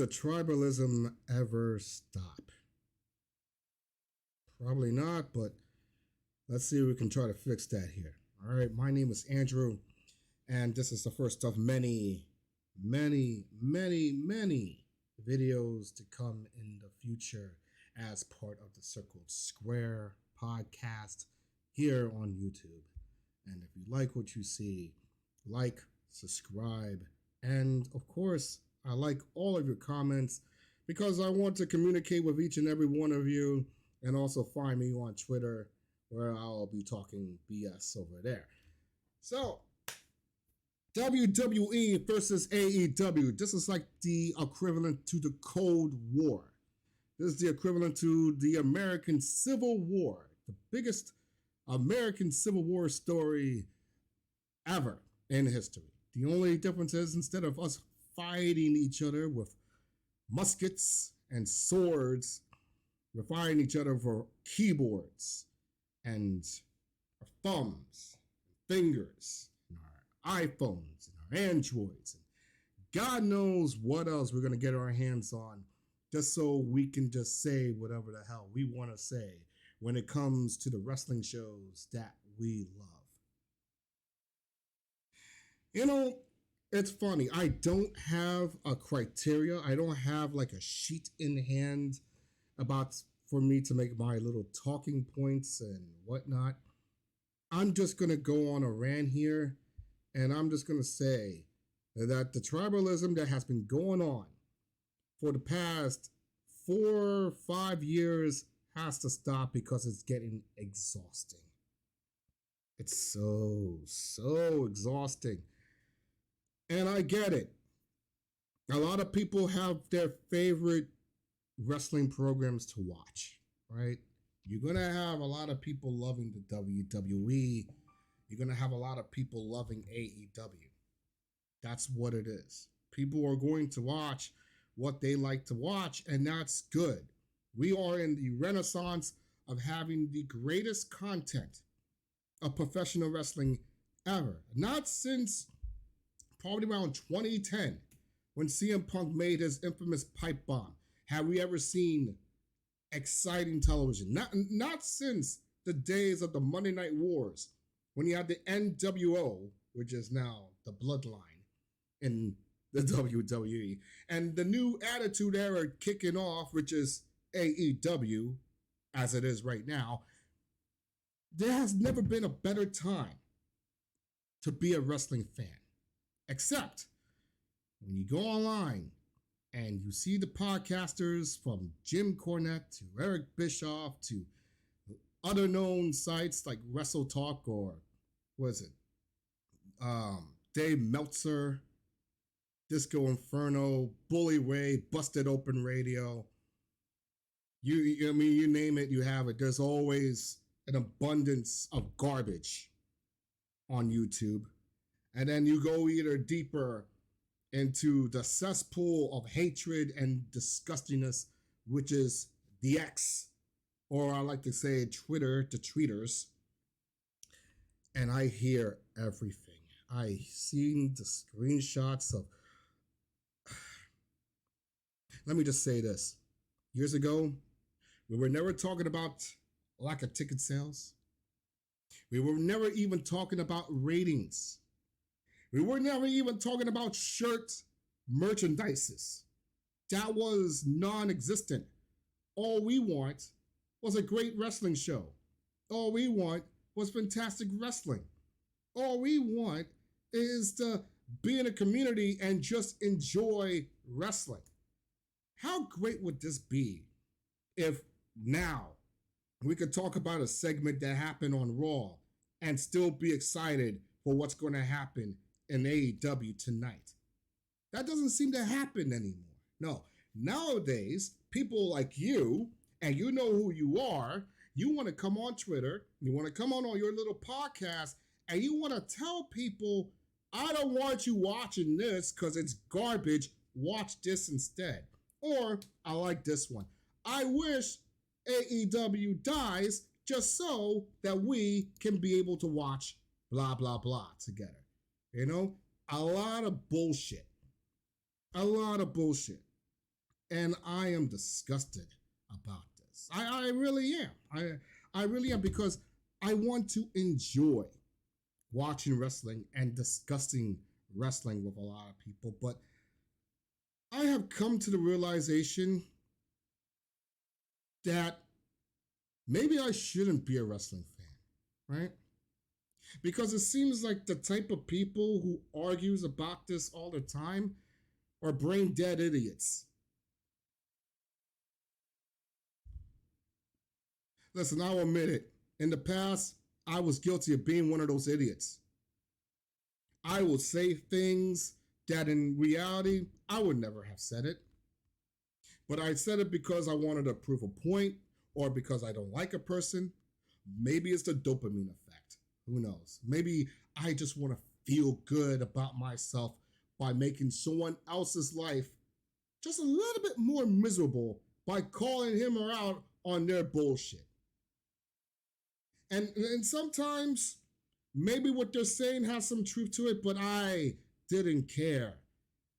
the tribalism ever stop? Probably not, but let's see if we can try to fix that here. All right, my name is Andrew, and this is the first of many videos to come in the future as part of the Circled Square podcast here on YouTube. And if you like what you see, like, subscribe, and of course, I like all of your comments because I want to communicate with each and every one of you, and also find me on Twitter where I'll be talking BS over there. So, WWE versus AEW. This is like the equivalent to the Cold War. This is the equivalent to the American Civil War, the biggest American Civil War story ever in history. The only difference is instead of us fighting each other with muskets and swords, we're fighting each other for keyboards and our thumbs, and fingers, and our iPhones, and our Androids, and God knows what else we're going to get our hands on just so we can just say whatever the hell we want to say when it comes to the wrestling shows that we love. You know, it's funny. I don't have a criteria. I don't have like a sheet in hand for me to make my little talking points and whatnot. I'm just going to go on a rant here, and I'm just going to say that the tribalism that has been going on for the past 4 or 5 years has to stop because it's getting exhausting. It's so exhausting. And I get it. A lot of people have their favorite wrestling programs to watch, right? You're going to have a lot of people loving the WWE. You're going to have a lot of people loving AEW. That's what it is. People are going to watch what they like to watch, and that's good. We are in the renaissance of having the greatest content of professional wrestling ever. Not since probably around 2010 when CM Punk made his infamous pipe bomb have we ever seen exciting television. Not since the days of the Monday Night Wars when you had the NWO, which is now the Bloodline in the WWE, and the new Attitude Era kicking off, which is AEW, as it is right now. There has never been a better time to be a wrestling fan. Except when you go online and you see the podcasters from Jim Cornette to Eric Bischoff to other known sites like Wrestle Talk or Dave Meltzer, Disco Inferno, Bully Ray, Busted Open Radio. You name it, you have it. There's always an abundance of garbage on YouTube. And then you go either deeper into the cesspool of hatred and disgustingness, which is the X, or I like to say Twitter, the tweeters. And I hear everything. I've seen the screenshots of... Let me just say this. Years ago, we were never talking about lack of ticket sales. We were never even talking about ratings. We were never even talking about shirt merchandises. That was non-existent. All we want was a great wrestling show. All we want was fantastic wrestling. All we want is to be in a community and just enjoy wrestling. How great would this be if now we could talk about a segment that happened on Raw and still be excited for what's going to happen in AEW tonight? That doesn't seem to happen anymore. No, nowadays, people like you, and you know who you are, you want to come on Twitter, you want to come on your little podcast, and you want to tell people, I don't want you watching this because it's garbage, watch this instead. Or, I like this one. I wish AEW dies just so that we can be able to watch blah, blah, blah together. You know, a lot of bullshit. A lot of bullshit. And I am disgusted about this. I really am. I really am because I want to enjoy watching wrestling and discussing wrestling with a lot of people. But I have come to the realization that maybe I shouldn't be a wrestling fan, right? Because it seems like the type of people who argues about this all the time are brain dead idiots. Listen, I'll admit it. In the past, I was guilty of being one of those idiots. I will say things that in reality I would never have said it. But I said it because I wanted to prove a point or because I don't like a person. Maybe it's the dopamine effect. Who knows? Maybe I just want to feel good about myself by making someone else's life just a little bit more miserable by calling him or out on their bullshit. And sometimes maybe what they're saying has some truth to it, but I didn't care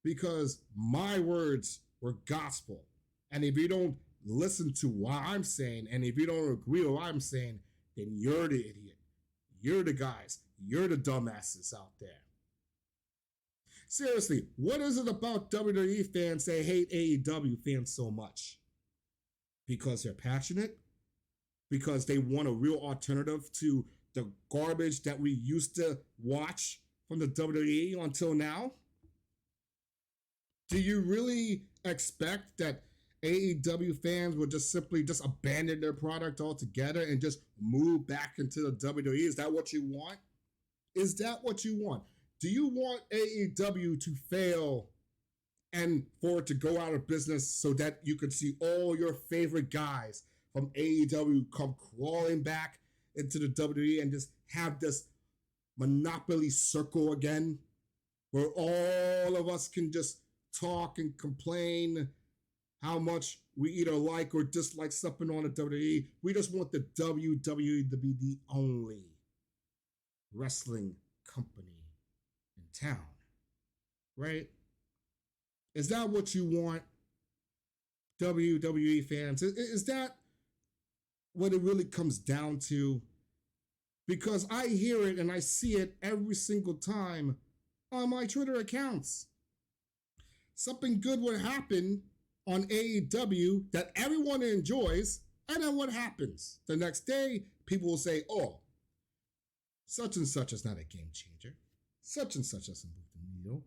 because my words were gospel. And if you don't listen to what I'm saying, and if you don't agree with what I'm saying, then you're the idiot. You're the guys. You're the dumbasses out there. Seriously, what is it about WWE fans that hate AEW fans so much? Because they're passionate? Because they want a real alternative to the garbage that we used to watch from the WWE until now? Do you really expect that AEW fans will just simply just abandon their product altogether and just move back into the WWE? Is that what you want? Is that what you want? Do you want AEW to fail and for it to go out of business so that you could see all your favorite guys from AEW come crawling back into the WWE and just have this monopoly circle again where all of us can just talk and complain how much we either like or dislike something on the WWE? We just want the WWE to be the only wrestling company in town, right? Is that what you want, WWE fans? Is that what it really comes down to? Because I hear it and I see it every single time on my Twitter accounts. Something good would happen on AEW that everyone enjoys, and then what happens? The next day, people will say, oh, such and such is not a game changer. Such and such doesn't move the needle.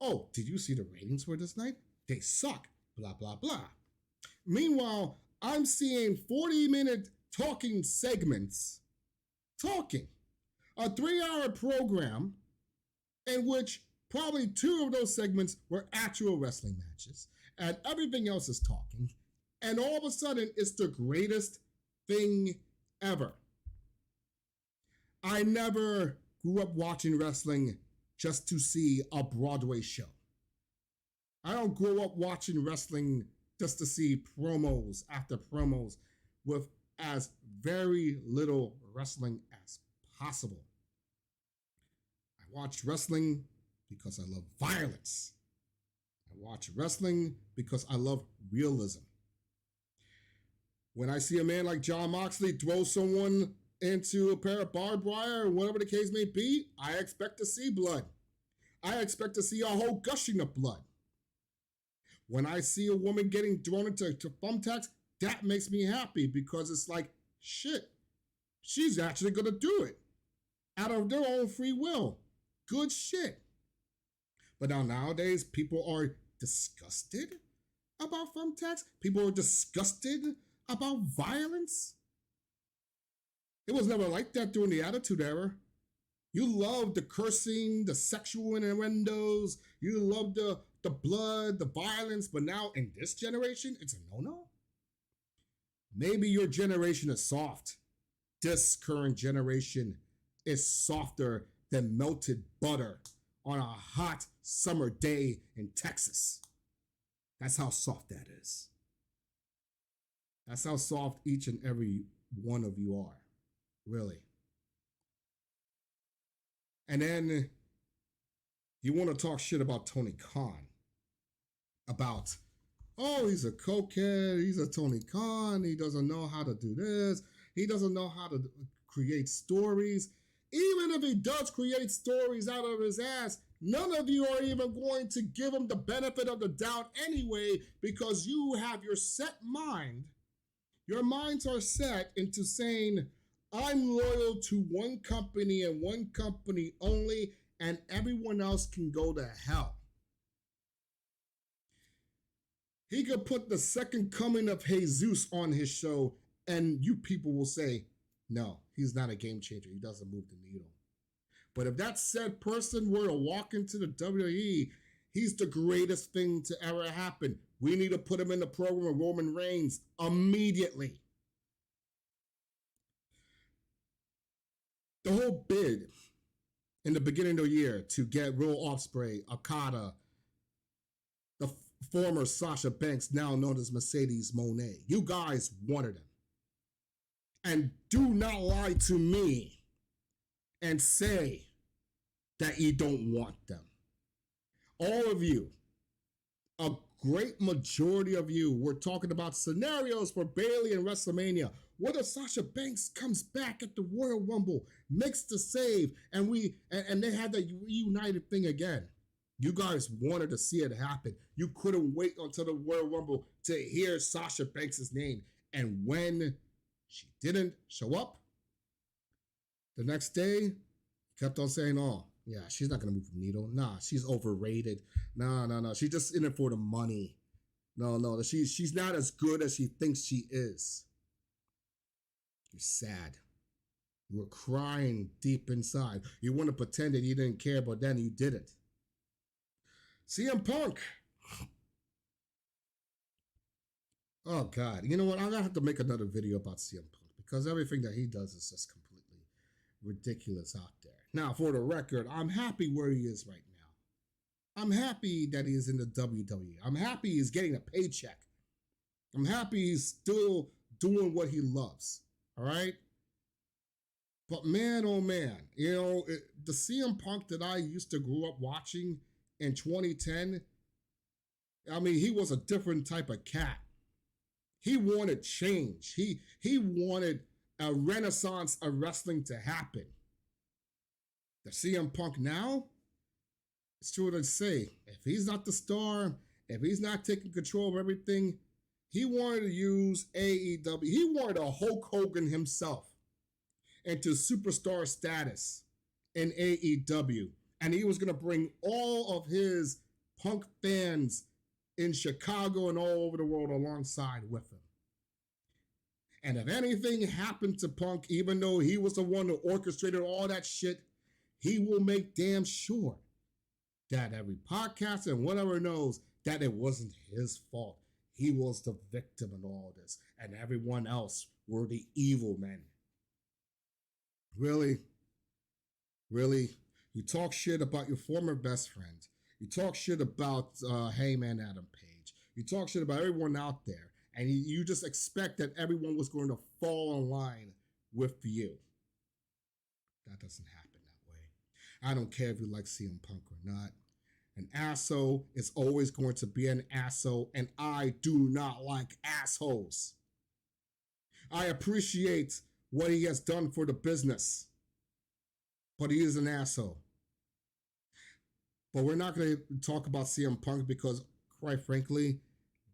Oh, did you see the ratings for this night? They suck. Blah, blah, blah. Meanwhile, I'm seeing 40-minute talking segments. Talking. A 3-hour program in which probably 2 of those segments were actual wrestling matches, and everything else is talking, and all of a sudden it's the greatest thing ever. I never grew up watching wrestling just to see a Broadway show. I don't grow up watching wrestling just to see promos after promos with as very little wrestling as possible. I watch wrestling because I love violence. I watch wrestling because I love realism. When I see a man like Jon Moxley throw someone into a pair of barbed wire or whatever the case may be, I expect to see blood. I expect to see a whole gushing of blood. When I see a woman getting thrown into thumbtacks, that makes me happy because it's like, shit, she's actually going to do it out of their own free will. Good shit. But now nowadays, people are disgusted about thumbtacks. People are disgusted about violence. It was never like that during the Attitude Era. You loved the cursing, the sexual innuendos. You loved the blood, the violence. But now in this generation, it's a no-no. Maybe your generation is soft. This current generation is softer than melted butter on a hot summer day in Texas. That's how soft that is. That's how soft each and every one of you are, really. And then you want to talk shit about Tony Khan, about Oh, he's a cokehead. He's a Tony Khan. He doesn't know how to do this. He doesn't know how to create stories. Even if he does create stories out of his ass, none of you are even going to give him the benefit of the doubt anyway, because you have your set mind. Your minds are set into saying, I'm loyal to one company and one company only, and everyone else can go to hell. He could put the second coming of Jesus on his show, and you people will say, no, he's not a game changer. He doesn't move the needle. But if that said person were to walk into the WWE, he's the greatest thing to ever happen. We need to put him in the program with Roman Reigns immediately. The whole bid in the beginning of the year to get Will Ospreay, Okada, the former Sasha Banks, now known as Mercedes Moné. You guys wanted him. And do not lie to me and say that you don't want them. All of you, a great majority of you, were talking about scenarios for Bayley and WrestleMania. What if Sasha Banks comes back at the Royal Rumble, makes the save, and they had that reunited thing again? You guys wanted to see it happen. You couldn't wait until the Royal Rumble to hear Sasha Banks' name. And when she didn't show up, the next day, kept on saying, oh, yeah, she's not going to move the needle. Nah, she's overrated. No. She's just in it for the money. No. She's not as good as she thinks she is. You're sad. You were crying deep inside. You want to pretend that you didn't care, but then you didn't. CM Punk. Oh, God. You know what? I'm going to have to make another video about CM Punk because everything that he does is just completely ridiculous out there. Now, for the record, I'm happy where he is right now. I'm happy that he is in the WWE. I'm happy he's getting a paycheck. I'm happy he's still doing what he loves. All right? But man, oh man, the CM Punk that I used to grow up watching in 2010, I mean, he was a different type of cat. He wanted change. He wanted a renaissance of wrestling to happen. The CM Punk now, it's true to say, if he's not the star, if he's not taking control of everything, he wanted to use AEW. He wanted a Hulk Hogan himself into superstar status in AEW. And he was going to bring all of his Punk fans in Chicago and all over the world alongside with him. And if anything happened to Punk, even though he was the one who orchestrated all that shit, he will make damn sure that every podcast and whatever knows that it wasn't his fault. He was the victim in all this, and everyone else were the evil men. Really? You talk shit about your former best friend. You talk shit about Heyman Adam Page. You talk shit about everyone out there, and you just expect that everyone was going to fall in line with you. That doesn't happen that way. I don't care if you like CM Punk or not. An asshole is always going to be an asshole, and I do not like assholes. I appreciate what he has done for the business, but he is an asshole. But we're not going to talk about CM Punk because, quite frankly,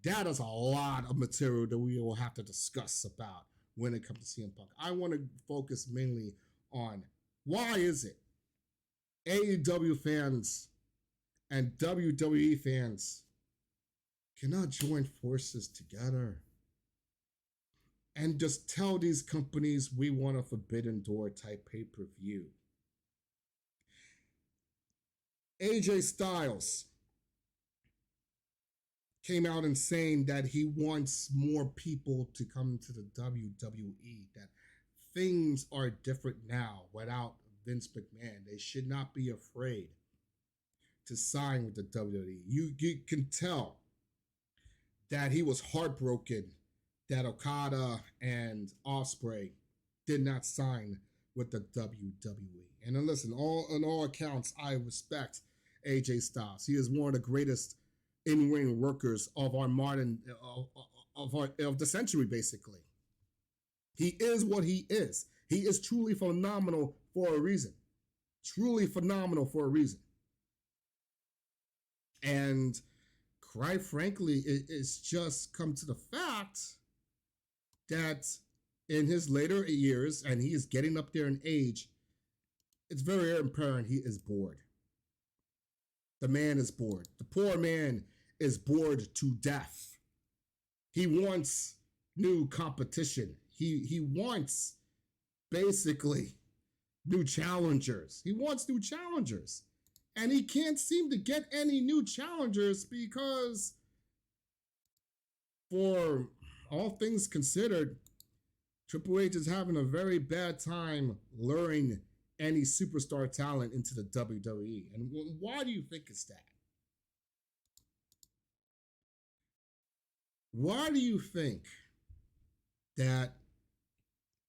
that is a lot of material that we will have to discuss about when it comes to CM Punk. I want to focus mainly on why is it AEW fans and WWE fans cannot join forces together and just tell these companies we want a Forbidden Door type pay-per-view. AJ Styles came out and saying that he wants more people to come to the WWE, that things are different now without Vince McMahon. They should not be afraid to sign with the WWE. You can tell that he was heartbroken that Okada and Ospreay did not sign with the WWE. And then listen, on all accounts, I respect AJ Styles. He is one of the greatest in-ring workers of our modern of the century. Basically, he is what he is. He is truly phenomenal for a reason. Truly phenomenal for a reason. And quite frankly, it's just come to the fact that in his later years, and he is getting up there in age, it's very apparent he is bored. The man is bored. The poor man is bored to death. He wants new competition. He wants basically new challengers. He wants new challengers. And he can't seem to get any new challengers because, for all things considered, Triple H is having a very bad time luring any superstar talent into the WWE. And why do you think it's that? Why do you think that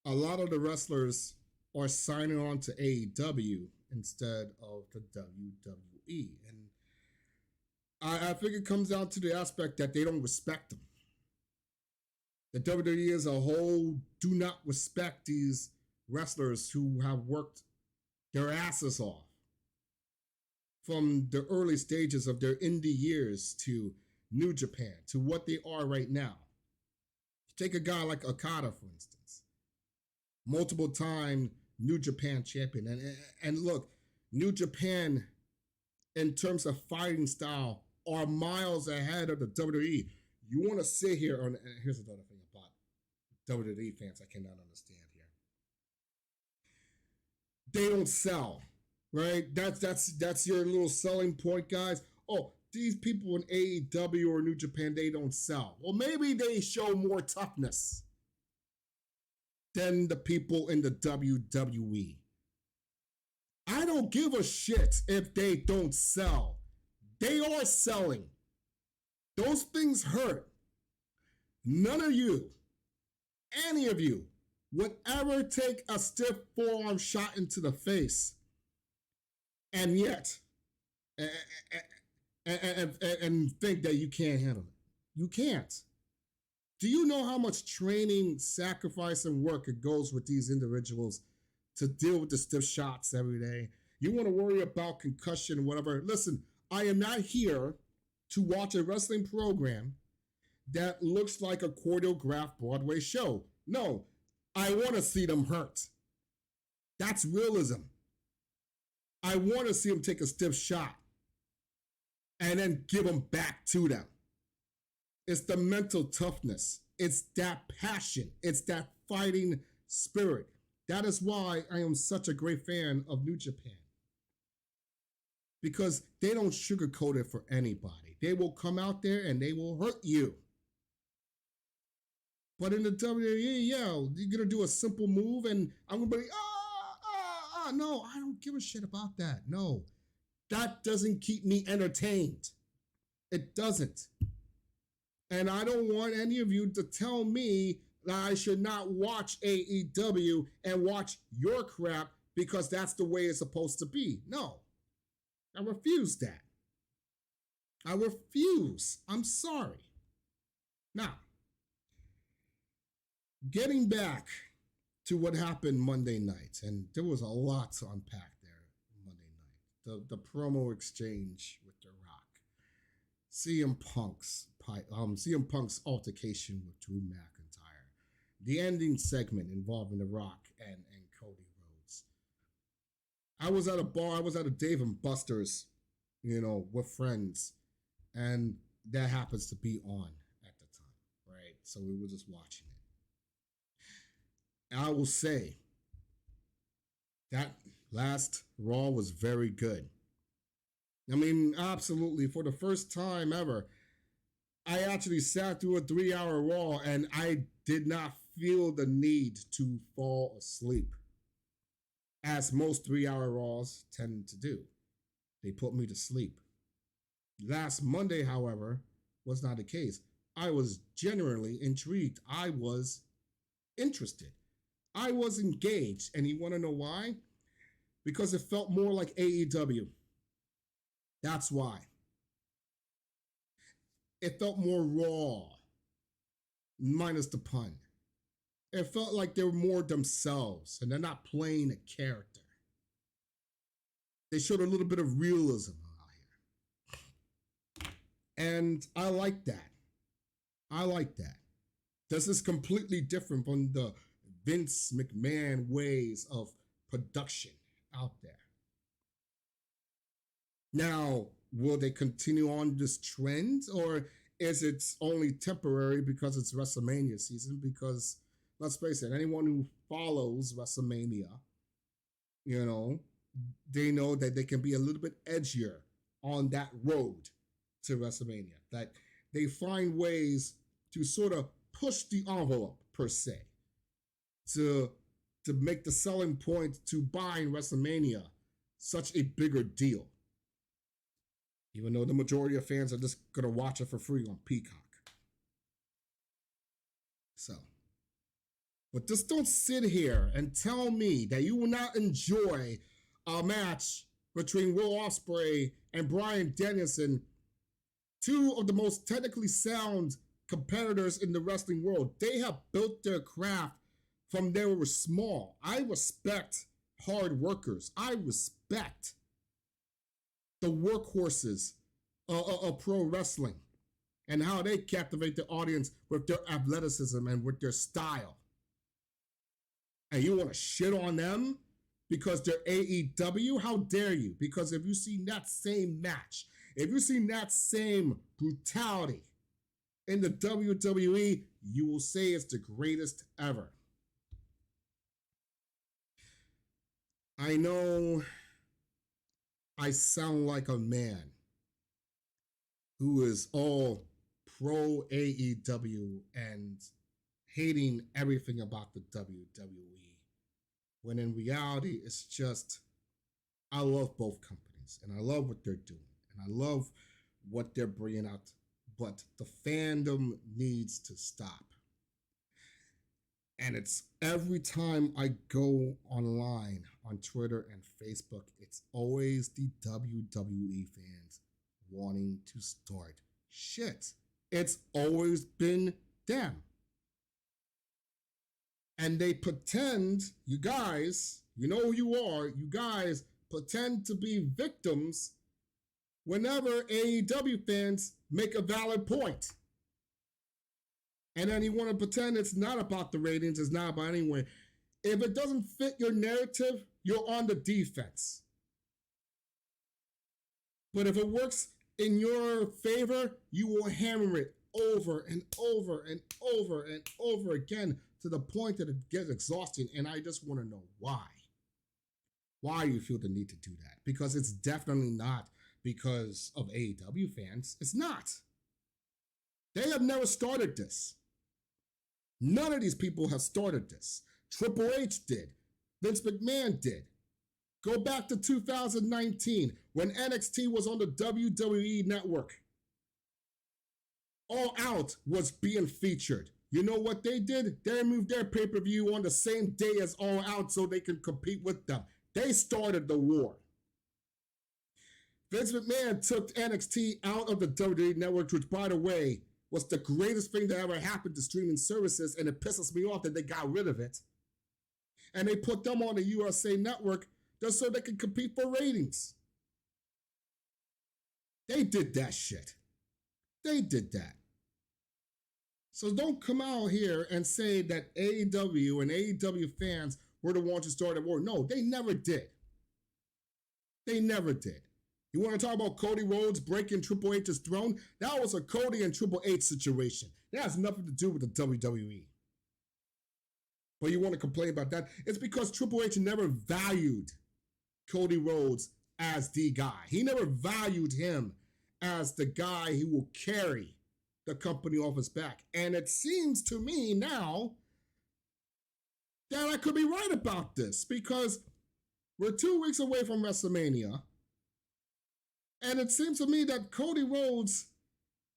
a lot of the wrestlers are signing on to AEW instead of the WWE? And I think it comes down to the aspect that they don't respect them. The WWE as a whole do not respect these wrestlers who have worked their asses off from the early stages of their indie years to New Japan to what they are right now. Take a guy like Okada, for instance, multiple time New Japan champion. And look, New Japan, in terms of fighting style, are miles ahead of the WWE. You want to sit here on, and here's another thing about WWE fans I cannot understand here. They don't sell, right? That's your little selling point, guys. Oh, these people in AEW or New Japan, they don't sell. Well, maybe they show more toughness than the people in the WWE. I don't give a shit if they don't sell. They are selling. Those things hurt. None of you, any of you, would ever take a stiff forearm shot into the face and yet and think that you can't handle it. You can't. Do you know how much training, sacrifice, and work it goes with these individuals to deal with the stiff shots every day? You want to worry about concussion, whatever. Listen, I am not here to watch a wrestling program that looks like a choreographed Broadway show. No, I want to see them hurt. That's realism. I want to see them take a stiff shot and then give them back to them. It's the mental toughness. It's that passion. It's that fighting spirit. That is why I am such a great fan of New Japan. Because they don't sugarcoat it for anybody. They will come out there and they will hurt you. But in the WWE, yeah, you're going to do a simple move and I'm going to be, no, I don't give a shit about that. No, that doesn't keep me entertained. It doesn't. And I don't want any of you to tell me that I should not watch AEW and watch your crap because that's the way it's supposed to be. No, I refuse that. I refuse. I'm sorry. Now, getting back to what happened Monday night, and there was a lot to unpack there Monday night. The promo exchange with The Rock, CM Punk's altercation with Drew McIntyre, the ending segment involving The Rock and Cody Rhodes. I was at a bar, I was at a Dave and Buster's, with friends, and that happens to be on at the time, right? So we were just watching it. I will say that last Raw was very good. I mean, absolutely. For the first time ever, I actually sat through a 3-hour Raw and I did not feel the need to fall asleep, as most 3-hour Raws tend to do. They put me to sleep. Last Monday, however, was not the case. I was genuinely intrigued. I was interested. I was engaged, and you want to know why? Because it felt more like AEW. That's why. It felt more raw, minus the pun. It felt like they were more themselves and they're not playing a character. They showed a little bit of realism out here. And I like that. I like that. This is completely different from the Vince McMahon ways of production out there. Now, will they continue on this trend, or is it only temporary because it's WrestleMania season? Because let's face it, anyone who follows WrestleMania, you know, they know that they can be a little bit edgier on that road to WrestleMania. That they find ways to sort of push the envelope per se, to make the selling point to buying WrestleMania such a bigger deal. Even though the majority of fans are just gonna watch it for free on Peacock. So, but just don't sit here and tell me that you will not enjoy a match between Will Ospreay and Bryan Danielson, two of the most technically sound competitors in the wrestling world. They have built their craft from they were small. I respect hard workers. I respect the workhorses of pro wrestling and how they captivate the audience with their athleticism and with their style. And you want to shit on them because they're AEW? How dare you? Because if you've seen that same match, if you've seen that same brutality in the WWE, you will say it's the greatest ever. I know I sound like a man who is all pro AEW and hating everything about the WWE, when in reality it's just, I love both companies and I love what they're doing and I love what they're bringing out, but the fandom needs to stop. And it's every time I go online on Twitter and Facebook, it's always the WWE fans wanting to start shit. It's always been them. And they pretend, you guys, you know who you are, you guys pretend to be victims whenever AEW fans make a valid point. And then you want to pretend it's not about the ratings, it's not about anyone. If it doesn't fit your narrative, you're on the defense. But if it works in your favor, you will hammer it over and over and over and over again to the point that it gets exhausting. And I just want to know why. Why you feel the need to do that. Because it's definitely not because of AEW fans. It's not. They have never started this. None of these people have started this. Triple H did. Vince McMahon did. Go back to 2019 when NXT was on the WWE network. All Out was being featured. You know what they did? They moved their pay-per-view on the same day as All Out so they could compete with them. They started the war. Vince McMahon took NXT out of the WWE network, which, by the way, was the greatest thing that ever happened to streaming services, and it pisses me off that they got rid of it. And they put them on the USA Network just so they could compete for ratings. They did that shit. They did that. So don't come out here and say that AEW and AEW fans were the ones who started war. No, they never did. They never did. You want to talk about Cody Rhodes breaking Triple H's throne? That was a Cody and Triple H situation. That has nothing to do with the WWE. But you want to complain about that? It's because Triple H never valued Cody Rhodes as the guy. He never valued him as the guy who will carry the company off his back. And it seems to me now that I could be right about this, because we're 2 weeks away from WrestleMania. And it seems to me that Cody Rhodes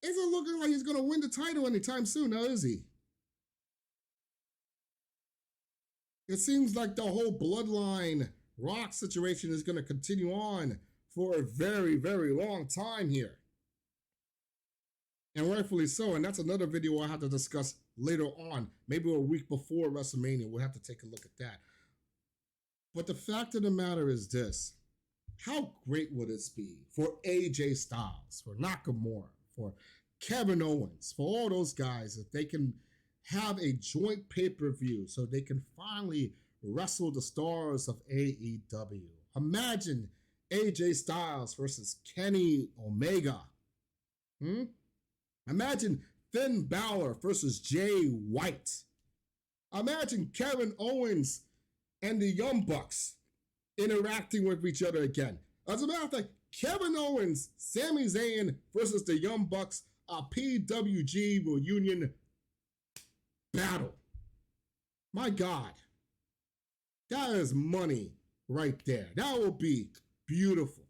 isn't looking like he's going to win the title anytime soon, now is he? It seems like the whole Bloodline Rock situation is going to continue on for a very, very long time here. And rightfully so. And that's another video I have to discuss later on, maybe a week before WrestleMania. We'll have to take a look at that. But the fact of the matter is this: how great would it be for AJ Styles, for Nakamura, for Kevin Owens, for all those guys, if they can have a joint pay-per-view so they can finally wrestle the stars of AEW. Imagine AJ Styles versus Kenny Omega. Imagine Finn Balor versus Jay White. Imagine Kevin Owens and the Young Bucks interacting with each other again. As a matter of fact, Kevin Owens, Sami Zayn versus the Young Bucks, a PWG reunion battle. My God, that is money right there. That will be beautiful.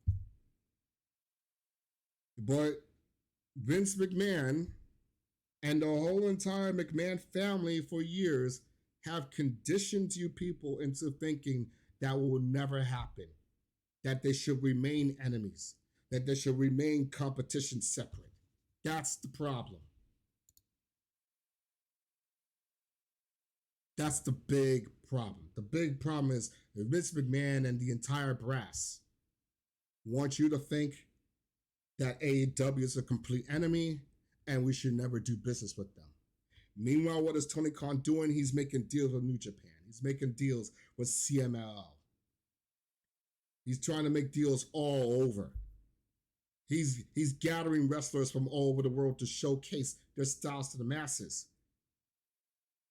But Vince McMahon and the whole entire McMahon family for years have conditioned you people into thinking that will never happen, that they should remain enemies, that they should remain competition separate. That's the problem. That's the big problem. The big problem is that Vince McMahon and the entire brass want you to think that AEW is a complete enemy and we should never do business with them. Meanwhile, what is Tony Khan doing? He's making deals with New Japan. He's making deals with CMLL. He's trying to make deals all over. He's gathering wrestlers from all over the world to showcase their styles to the masses.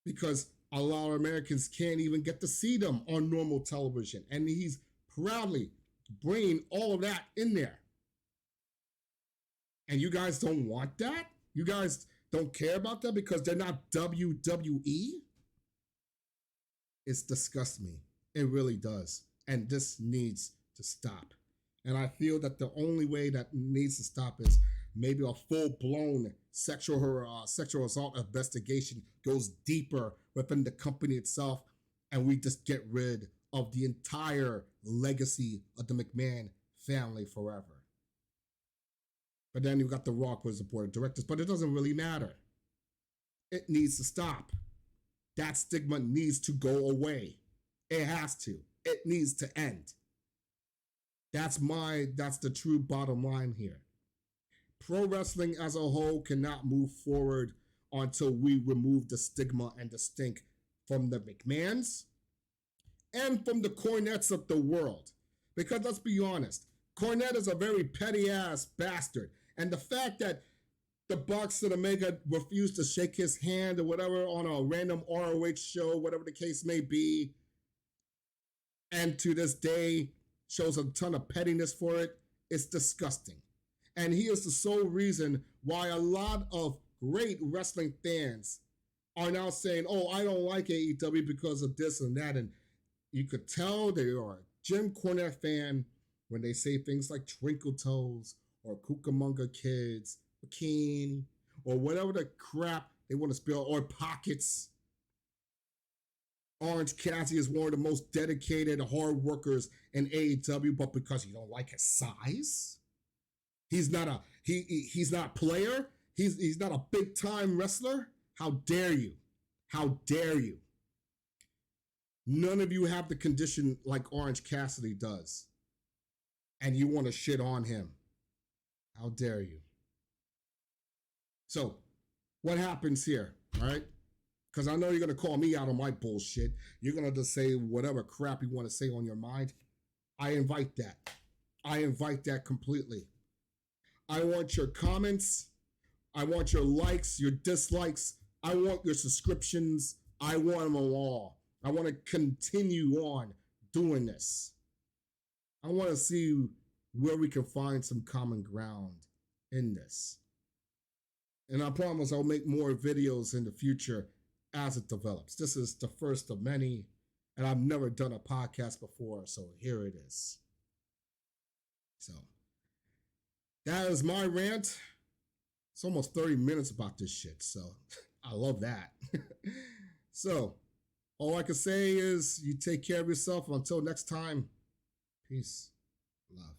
Because a lot of Americans can't even get to see them on normal television. And he's proudly bringing all of that in there. And you guys don't want that? You guys don't care about that because they're not WWE? It's disgusts me. It really does. And this needs to stop. And I feel that the only way that needs to stop is maybe a full-blown sexual assault investigation goes deeper within the company itself, and we just get rid of the entire legacy of the McMahon family forever. But then you've got The Rock as the board of directors, but it doesn't really matter. It needs to stop. That stigma needs to go away. It has to. It needs to end. That's the true bottom line here. Pro wrestling as a whole cannot move forward until we remove the stigma and the stink from the McMahons and from the Cornettes of the world. Because let's be honest, Cornette is a very petty ass bastard. And the fact that the Bucks and Omega refused to shake his hand or whatever on a random ROH show, whatever the case may be, and to this day shows a ton of pettiness for it, it's disgusting. And he is the sole reason why a lot of great wrestling fans are now saying, oh, I don't like AEW because of this and that. And you could tell they are a Jim Cornette fan when they say things like Twinkle Toes or Cucamonga Kids, Bikini, or whatever the crap they want to spell, or Pockets. Orange Cassidy is one of the most dedicated hard workers in AEW, but because you don't like his size, he's not a player. He's not a big time wrestler. How dare you? How dare you? None of you have the condition like Orange Cassidy does, and you want to shit on him. How dare you? So, what happens here? All right. Because I know you're going to call me out on my bullshit. You're going to just say whatever crap you want to say on your mind. I invite that. I invite that completely. I want your comments. I want your likes, your dislikes. I want your subscriptions. I want them all. I want to continue on doing this. I want to see where we can find some common ground in this. And I promise I'll make more videos in the future as it develops. This is the first of many, and I've never done a podcast before, so here it is. So, that is my rant. It's almost 30 minutes about this shit, so I love that. So, all I can say is you take care of yourself. Until next time, peace, love.